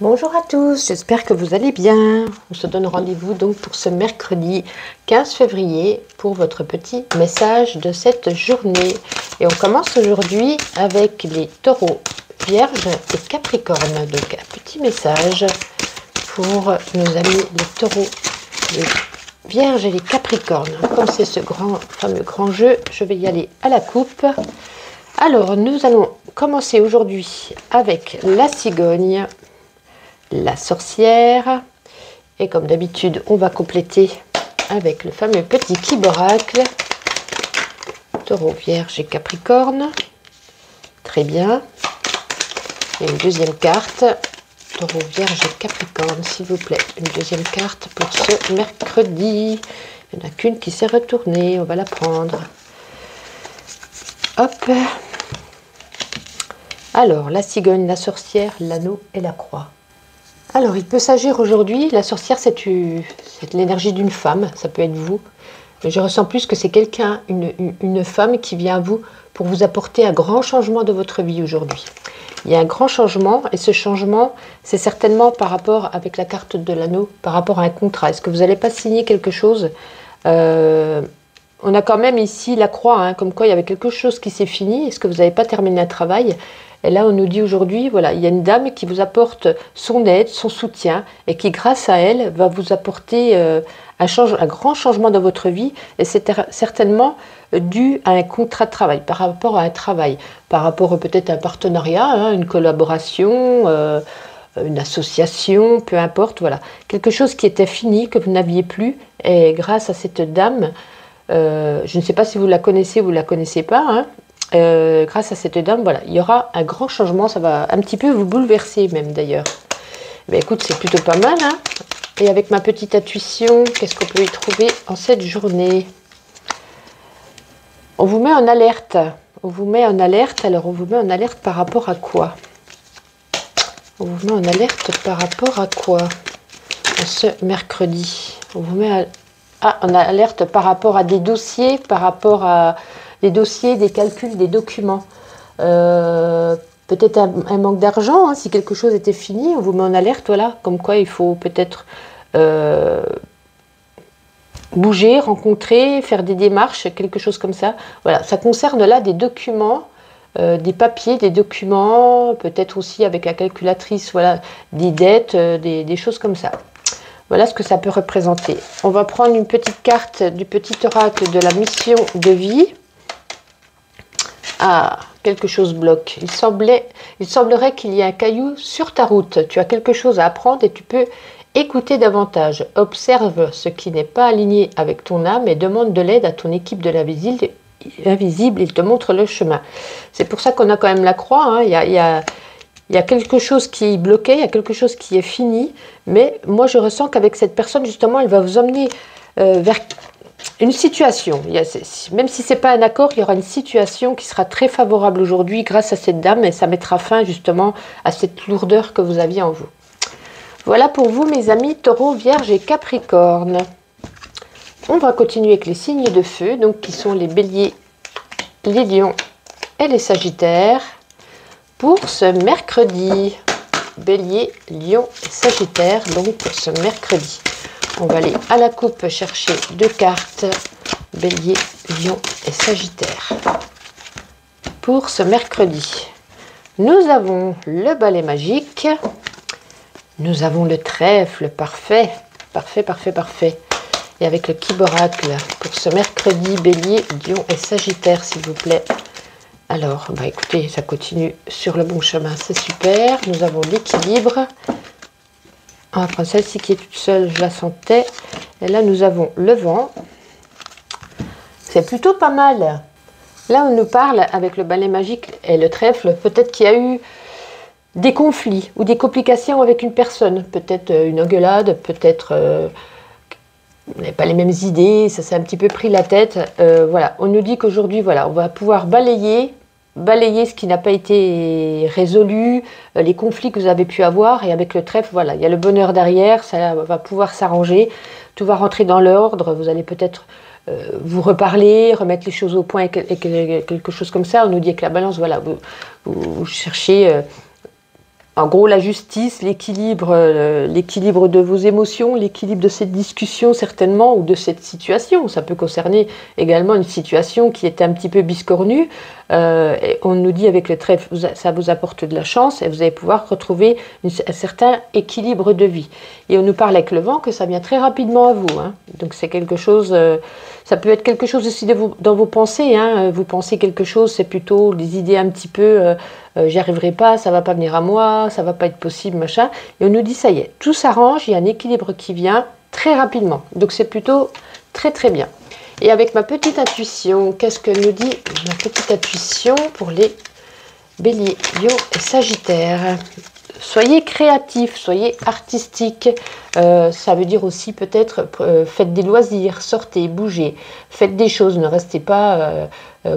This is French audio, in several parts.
Bonjour à tous, j'espère que vous allez bien. On se donne rendez-vous donc pour ce mercredi 15 février pour votre petit message de cette journée. Et on commence aujourd'hui avec les taureaux, vierges et capricornes. Donc un petit message pour nos amis les taureaux, les vierges et les capricornes. Comme c'est ce fameux grand jeu, je vais y aller à la coupe. Alors nous allons commencer aujourd'hui avec la cigogne, la sorcière, et comme d'habitude on va compléter avec le fameux petit Kiboracle, taureau, vierge et capricorne. Très bien. Et une deuxième carte, taureau, vierge et capricorne, s'il vous plaît. Une deuxième carte pour ce mercredi. Il n'y en a qu'une qui s'est retournée, on va la prendre. Hop. Alors, la cigogne, la sorcière, l'anneau et la croix. Alors, il peut s'agir aujourd'hui, la sorcière, c'est l'énergie d'une femme, ça peut être vous. Mais je ressens plus que c'est quelqu'un, une femme qui vient à vous pour vous apporter un grand changement de votre vie aujourd'hui. Il y a un grand changement, et ce changement, c'est certainement par rapport, avec la carte de l'anneau, par rapport à un contrat. Est-ce que vous n'allez pas signer quelque chose? On a quand même ici la croix, hein, comme quoi il y avait quelque chose qui s'est fini. Est-ce que vous n'avez pas terminé un travail? Et là, on nous dit aujourd'hui, voilà, il y a une dame qui vous apporte son aide, son soutien, et qui, grâce à elle, va vous apporter un grand changement dans votre vie. Et c'est certainement dû à un contrat de travail, par rapport à un travail, par rapport peut-être à un partenariat, hein, une collaboration, une association, peu importe, voilà. Quelque chose qui était fini, que vous n'aviez plus, et grâce à cette dame, je ne sais pas si vous la connaissez ou vous ne la connaissez pas, hein, grâce à cette dame, voilà, il y aura un grand changement, ça va un petit peu vous bouleverser même d'ailleurs. Mais écoute, c'est plutôt pas mal, hein. Et avec ma petite intuition, qu'est-ce qu'on peut y trouver en cette journée? On vous met en alerte. On vous met en alerte, alors on vous met en alerte par rapport à quoi? On vous met en alerte par rapport à quoi en ce mercredi? On vous met en alerte par rapport à des dossiers, par rapport à des dossiers, des calculs, des documents. Peut-être un manque d'argent, hein, si quelque chose était fini, on vous met en alerte, voilà, comme quoi il faut peut-être bouger, rencontrer, faire des démarches, quelque chose comme ça. Voilà, ça concerne là des documents, des papiers, des documents, peut-être aussi avec la calculatrice, voilà, des dettes, des choses comme ça. Voilà ce que ça peut représenter. On va prendre une petite carte du petit oracle de la mission de vie. Ah, quelque chose bloque. Il semblerait qu'il y ait un caillou sur ta route. Tu as quelque chose à apprendre et tu peux écouter davantage. Observe ce qui n'est pas aligné avec ton âme et demande de l'aide à ton équipe de l'invisible. Il te montre le chemin. C'est pour ça qu'on a quand même la croix, hein. Il y a quelque chose qui est bloqué, il y a quelque chose qui est fini. Mais moi, je ressens qu'avec cette personne, justement, elle va vous emmener vers une situation. Même si ce n'est pas un accord, il y aura une situation qui sera très favorable aujourd'hui grâce à cette dame et ça mettra fin justement à cette lourdeur que vous aviez en vous. Voilà pour vous mes amis taureaux, vierges et capricornes. On va continuer avec les signes de feu, donc qui sont les béliers, les lions et les sagittaires. Pour ce mercredi, bélier, lion et sagittaire, donc pour ce mercredi. On va aller à la coupe chercher deux cartes, bélier, lion et sagittaire. Pour ce mercredi, nous avons le balai magique, nous avons le trèfle, parfait, parfait, parfait, parfait. Et avec le Kiboracle, pour ce mercredi, bélier, lion et sagittaire, s'il vous plaît. Alors, bah écoutez, ça continue sur le bon chemin, c'est super. Nous avons l'équilibre. On va prendre celle-ci qui est toute seule, je la sentais. Et là, nous avons le vent. C'est plutôt pas mal. Là, on nous parle, avec le balai magique et le trèfle, peut-être qu'il y a eu des conflits ou des complications avec une personne. Peut-être une engueulade, peut-être vous n'avez pas les mêmes idées, ça s'est un petit peu pris la tête. Voilà, on nous dit qu'aujourd'hui, voilà, on va pouvoir balayer ce qui n'a pas été résolu, les conflits que vous avez pu avoir, et avec le trèfle, voilà, il y a le bonheur derrière, ça va pouvoir s'arranger, tout va rentrer dans l'ordre, vous allez peut-être vous reparler, remettre les choses au point et quelque chose comme ça. On nous dit que la balance, voilà, vous cherchez En gros, la justice, l'équilibre de vos émotions, l'équilibre de cette discussion certainement, ou de cette situation. Ça peut concerner également une situation qui est un petit peu biscornue. Et on nous dit avec le trèfle, ça vous apporte de la chance et vous allez pouvoir retrouver un certain équilibre de vie. Et on nous parle avec le vent que ça vient très rapidement à vous. Hein. Donc c'est quelque chose, ça peut être quelque chose aussi dans vos pensées. Hein. Vous pensez quelque chose, c'est plutôt des idées un petit peu... j'y arriverai pas, ça va pas venir à moi, ça va pas être possible, machin. Et on nous dit, ça y est, tout s'arrange, il y a un équilibre qui vient très rapidement. Donc c'est plutôt très très bien. Et avec ma petite intuition, qu'est-ce que nous dit ma petite intuition pour les béliers, lions et sagittaires? Soyez créatifs, soyez artistiques. Ça veut dire aussi peut-être faites des loisirs, sortez, bougez, faites des choses, ne restez pas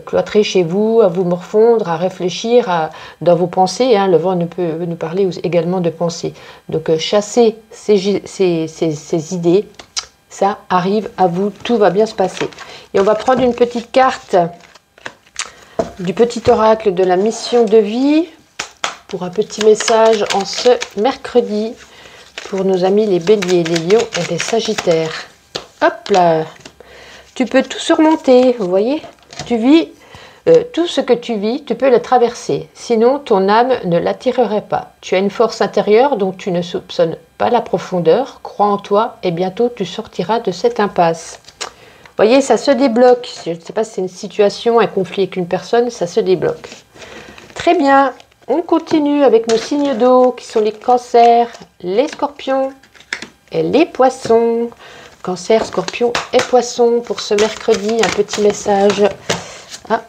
cloîtrés chez vous, à vous morfondre, à réfléchir dans vos pensées. Hein. Le vent peut nous parler également de pensées. Donc chassez ces idées, ça arrive à vous, tout va bien se passer. Et on va prendre une petite carte du petit oracle de la mission de vie, pour un petit message en ce mercredi pour nos amis les béliers, les lions et les sagittaires. Hop là, tu peux tout surmonter, vous voyez, tu vis, tout ce que tu vis, tu peux le traverser, sinon ton âme ne l'attirerait pas. Tu as une force intérieure dont tu ne soupçonnes pas la profondeur, crois en toi et bientôt tu sortiras de cette impasse. Vous voyez, ça se débloque, je ne sais pas si c'est une situation, un conflit avec une personne, ça se débloque. Très bien. On continue avec nos signes d'eau qui sont les cancers, les scorpions et les poissons. Cancer, scorpion et poisson pour ce mercredi. Un petit message. Ah,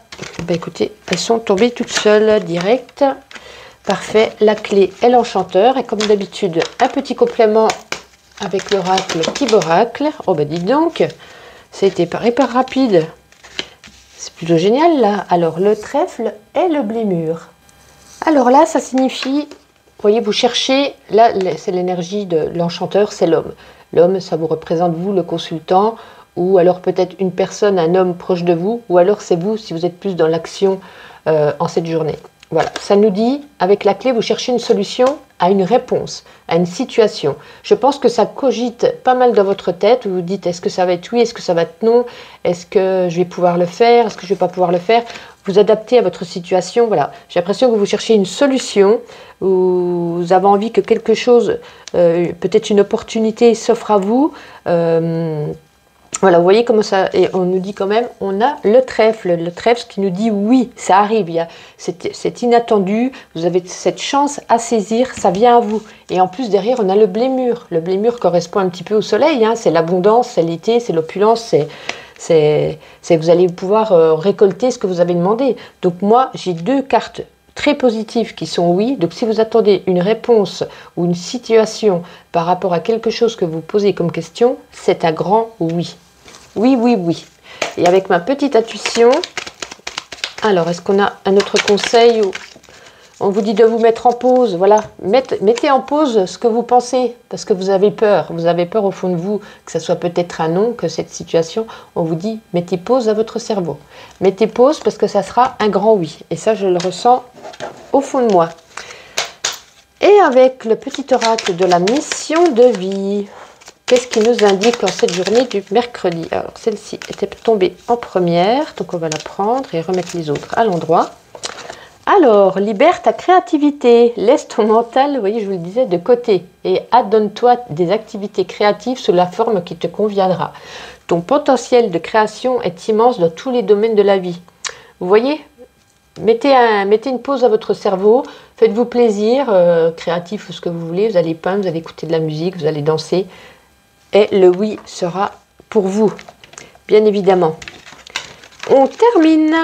bah écoutez, elles sont tombées toutes seules, direct. Parfait. La clé est l'enchanteur. Et comme d'habitude, un petit complément avec l'oracle qui oracle. Oh bah dites donc, ça a été hyper rapide. C'est plutôt génial là. Alors le trèfle et le blémur. Alors là, ça signifie, vous voyez, vous cherchez, là, c'est l'énergie de l'enchanteur, c'est l'homme. L'homme, ça vous représente vous, le consultant, ou alors peut-être une personne, un homme proche de vous, ou alors c'est vous, si vous êtes plus dans l'action en cette journée. Voilà, ça nous dit, avec la clé, vous cherchez une solution à une réponse, à une situation. Je pense que ça cogite pas mal dans votre tête, vous vous dites, est-ce que ça va être oui, est-ce que ça va être non, est-ce que je vais pouvoir le faire, est-ce que je ne vais pas pouvoir le faire. Vous adaptez à votre situation, voilà. J'ai l'impression que vous cherchez une solution, vous avez envie que quelque chose, peut-être une opportunité s'offre à vous. Voilà, vous voyez comment ça, et on nous dit quand même, on a le trèfle qui nous dit oui, ça arrive, c'est inattendu, vous avez cette chance à saisir, ça vient à vous. Et en plus derrière, on a le blémur. Le blémur correspond un petit peu au soleil, hein, c'est l'abondance, c'est l'été, c'est l'opulence, c'est que vous allez pouvoir récolter ce que vous avez demandé. Donc moi, j'ai deux cartes très positives qui sont oui. Donc si vous attendez une réponse ou une situation par rapport à quelque chose que vous posez comme question, c'est un grand oui. Oui, oui, oui. Et avec ma petite intuition, alors est-ce qu'on a un autre conseil? On vous dit de vous mettre en pause, voilà. Mettez en pause ce que vous pensez, parce que vous avez peur. Vous avez peur au fond de vous, que ce soit peut-être un non, que cette situation, on vous dit, mettez pause à votre cerveau. Mettez pause parce que ça sera un grand oui. Et ça, je le ressens au fond de moi. Et avec le petit oracle de la mission de vie, qu'est-ce qui nous indique en cette journée du mercredi? Alors, celle-ci était tombée en première, donc on va la prendre et remettre les autres à l'endroit. Alors, libère ta créativité, laisse ton mental, vous voyez, je vous le disais, de côté et adonne-toi des activités créatives sous la forme qui te conviendra. Ton potentiel de création est immense dans tous les domaines de la vie. Vous voyez, mettez une pause à votre cerveau, faites-vous plaisir, créatif ou ce que vous voulez, vous allez peindre, vous allez écouter de la musique, vous allez danser et le oui sera pour vous, bien évidemment. On termine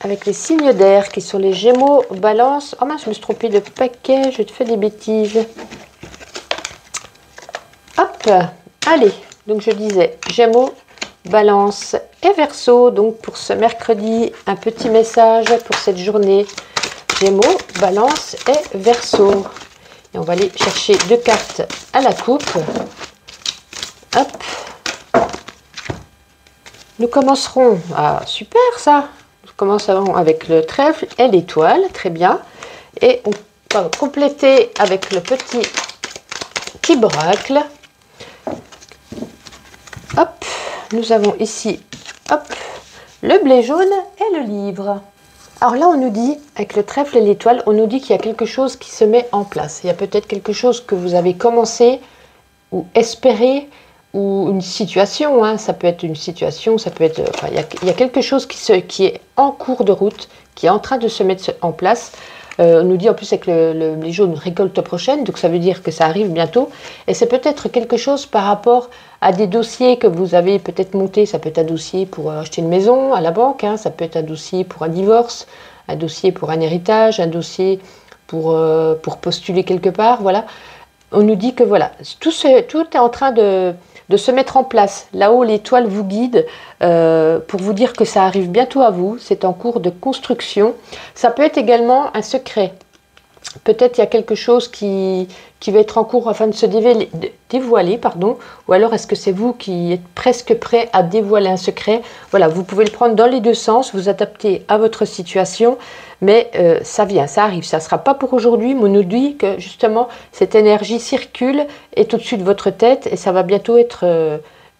avec les signes d'air qui sont les Gémeaux, Balance. Oh mince, je me suis trompée de paquet, je te fais des bêtises. Hop, allez, donc je disais Gémeaux, Balance et Verseau. Donc pour ce mercredi, un petit message pour cette journée. Gémeaux, Balance et Verseau. Et on va aller chercher deux cartes à la coupe. Hop. Nous commencerons. Ah, super ça! Nous commençons avec le trèfle et l'étoile, très bien. Et on va compléter avec le petit qui bracle. Hop, nous avons ici, hop, le blé jaune et le livre. Alors là, on nous dit, avec le trèfle et l'étoile, on nous dit qu'il y a quelque chose qui se met en place. Il y a peut-être quelque chose que vous avez commencé ou espéré, ou une situation, hein. Ça peut être une situation, ça peut être... Enfin, il y a quelque chose qui est en cours de route, qui est en train de se mettre en place. On nous dit en plus avec le blé jaune récolte prochaine, donc ça veut dire que ça arrive bientôt. Et c'est peut-être quelque chose par rapport à des dossiers que vous avez peut-être montés. Ça peut être un dossier pour acheter une maison à la banque, hein. Ça peut être un dossier pour un divorce, un dossier pour un héritage, un dossier pour postuler quelque part, voilà. On nous dit que voilà, tout est en train de se mettre en place. Là-haut, l'étoile vous guide pour vous dire que ça arrive bientôt à vous. C'est en cours de construction. Ça peut être également un secret. Peut-être il y a quelque chose qui va être en cours afin de se dévoiler, pardon. Ou alors est-ce que c'est vous qui êtes presque prêt à dévoiler un secret? Voilà, vous pouvez le prendre dans les deux sens, vous adapter à votre situation. Mais ça vient, ça arrive, ça ne sera pas pour aujourd'hui, mais on nous dit que justement cette énergie circule, est au-dessus de votre tête et ça va bientôt être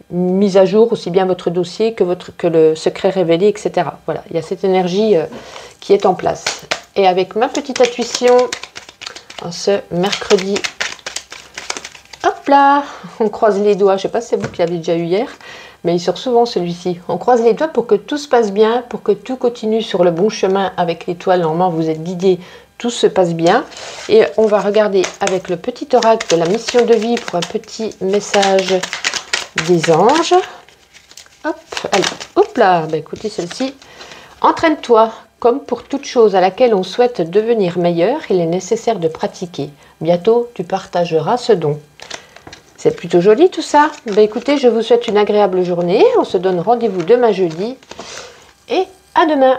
mis à jour, aussi bien votre dossier que le secret révélé, etc. Voilà, il y a cette énergie qui est en place. Et avec ma petite intuition, en ce mercredi, hop là, on croise les doigts, je ne sais pas si c'est vous qui l'avez déjà eu hier, mais il sort souvent celui-ci. On croise les doigts pour que tout se passe bien, pour que tout continue sur le bon chemin avec l'étoile. Normalement, vous êtes guidé, tout se passe bien. Et on va regarder avec le petit oracle de la mission de vie pour un petit message des anges. Hop, allez, hop là, bah, écoutez celle-ci. Entraîne-toi, comme pour toute chose à laquelle on souhaite devenir meilleur, il est nécessaire de pratiquer. Bientôt, tu partageras ce don. C'est plutôt joli tout ça. Ben écoutez, je vous souhaite une agréable journée. On se donne rendez-vous demain jeudi. Et à demain.